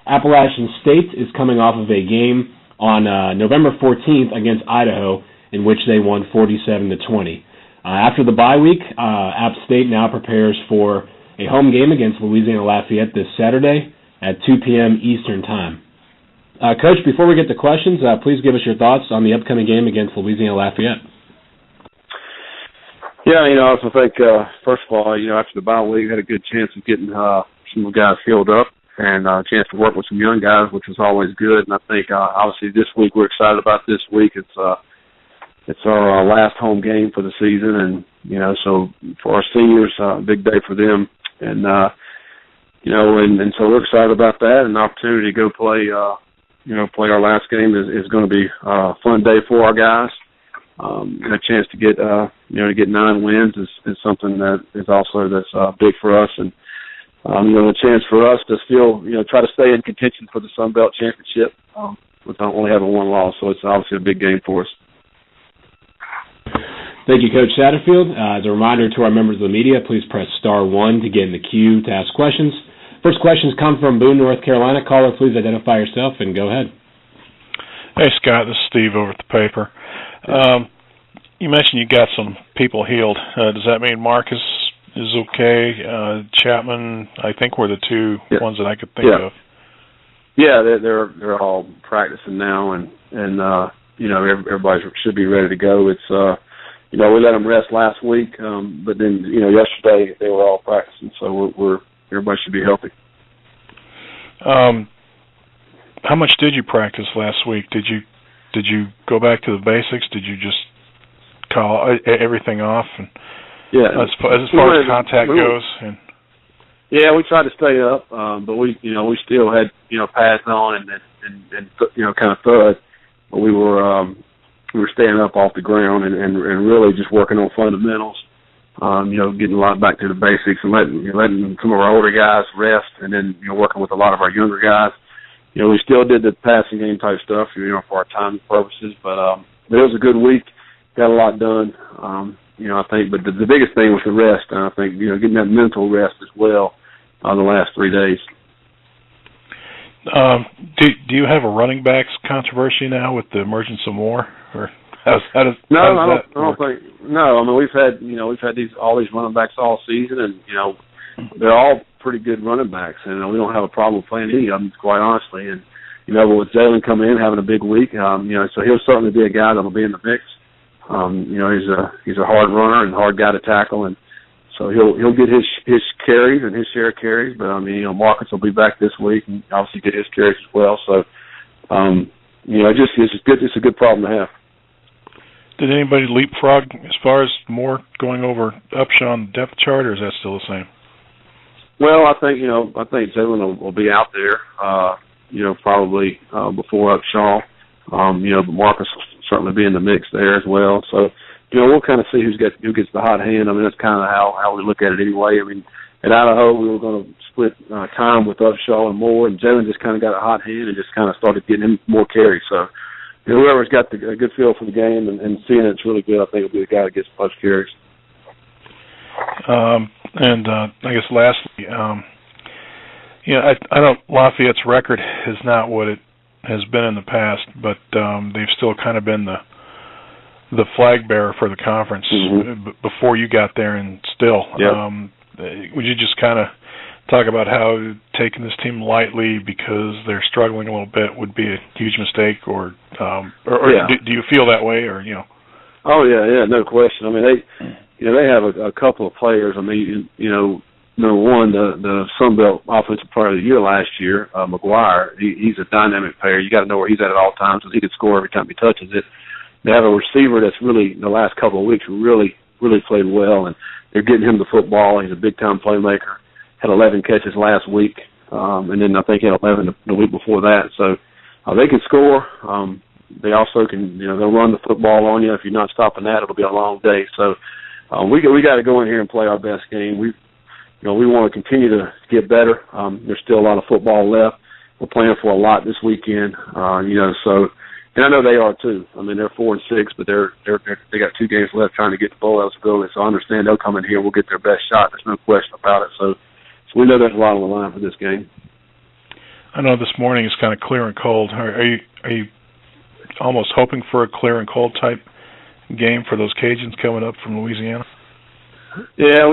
Appalachian State is coming off of a game on November 14th against Idaho, in which they won 47-20. After the bye week, App State now prepares for a home game against Louisiana Lafayette this Saturday at 2 p.m. Eastern Time. Coach, before we get to questions, please give us your thoughts on the upcoming game against Louisiana Lafayette. Yeah, I also think, first of all, after the bye week, we had a good chance of getting some of the guys healed up and a chance to work with some young guys, which was always good. And I think, obviously, this week we're excited about this week. It's our last home game for the season, and, so for our seniors, big day for them. And, and so we're excited about that, and the opportunity to go play our last game is going to be a fun day for our guys. A chance to get, to get 9 wins is something that is also that's big for us, and a chance for us to still, try to stay in contention for the Sun Belt Championship without only having one loss. So it's obviously a big game for us. Thank you, Coach Satterfield. As a reminder to our members of the media, please press *1 to get in the queue to ask questions. First questions come from Boone, North Carolina. Caller, please identify yourself and go ahead. Hey, Scott. This is Steve over at the paper. You mentioned you got some people healed. Does that mean Marcus is okay? Chapman, I think, were the two ones that I could think of. Yeah, they're all practicing now, and everybody should be ready to go. It's we let them rest last week, but then yesterday they were all practicing, so everybody should be healthy. How much did you practice last week? Did you go back to the basics? Did you just call everything off? And as far as contact goes. Yeah, we tried to stay up, but we still had pads on and kind of thud. But we were staying up off the ground and really just working on fundamentals. Getting a lot back to the basics and letting some of our older guys rest, and then working with a lot of our younger guys. We still did the passing game type stuff, for our time purposes, but it was a good week. Got a lot done, I think. But the biggest thing was the rest, and I think getting that mental rest as well the last 3 days. Do you have a running backs controversy now with the emergence of Moore, or how does I don't think. No, I mean we've had all these running backs all season, and they're all pretty good running backs, and we don't have a problem playing any of them, quite honestly. And but with Jalen coming in having a big week, so he'll certainly be a guy that'll be in the mix. He's a hard runner and hard guy to tackle, and so he'll get his carries and his share of carries. But Marcus will be back this week and obviously get his carries as well. So it's a good problem to have. Did anybody leapfrog as far as Moore going over Upshaw on the depth chart, or is that still the same? Well, I think Jalen will be out there, probably before Upshaw. But Marcus will certainly be in the mix there as well. So, we'll kind of see who gets the hot hand. I mean, that's kind of how we look at it anyway. I mean, at Idaho, we were going to split time with Upshaw and Moore, and Jalen just kind of got a hot hand and just kind of started getting him more carries. So, whoever's got a good feel for the game and seeing it's really good, I think will be the guy that gets the most carries. I guess lastly, I don't. Lafayette's record is not what it has been in the past, but they've still kind of been the flag bearer for the conference before you got there, and still. Yep. Would you just kind of talk about how taking this team lightly because they're struggling a little bit would be a huge mistake, or do you feel that way, or Oh yeah, no question. I mean they have a couple of players. I mean number one, the Sun Belt Offensive Player of the Year last year, McGuire. He's a dynamic player. You got to know where he's at all times because he could score every time he touches it. They have a receiver that's really the last couple of weeks really played well, and they're getting him the football. He's a big time playmaker. Had 11 catches last week, and then I think he had 11 the week before that. So they can score. They also can, they'll run the football on you. If you're not stopping that, it'll be a long day. So we got to go in here and play our best game. We want to continue to get better. There's still a lot of football left. We're playing for a lot this weekend. So. And I know they are too. I mean, they're 4-6, but they got 2 games left trying to get the bowl eligibility. So I understand they'll come in here. We'll get their best shot. There's no question about it. So we know there's a lot on the line for this game. I know this morning is kind of clear and cold. Are you almost hoping for a clear and cold type game for those Cajuns coming up from Louisiana? Yeah,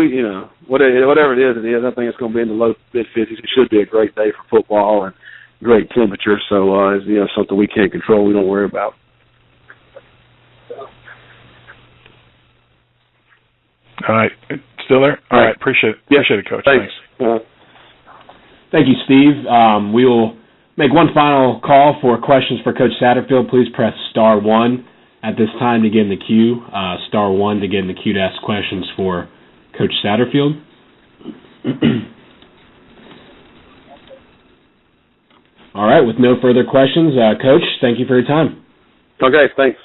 whatever it is, I think it's going to be in the low mid-50s. It should be a great day for football and great temperature. So, it's something we can't control. We don't worry about. All right. Still there? All right. Appreciate it. Yeah. Appreciate it, Coach. Thanks. Thank you, Steve. We will make one final call for questions for Coach Satterfield. Please press *1 at this time to get in the queue. *1 to get in the queue to ask questions for Coach Satterfield. All right, with no further questions, Coach, thank you for your time. Okay, thanks.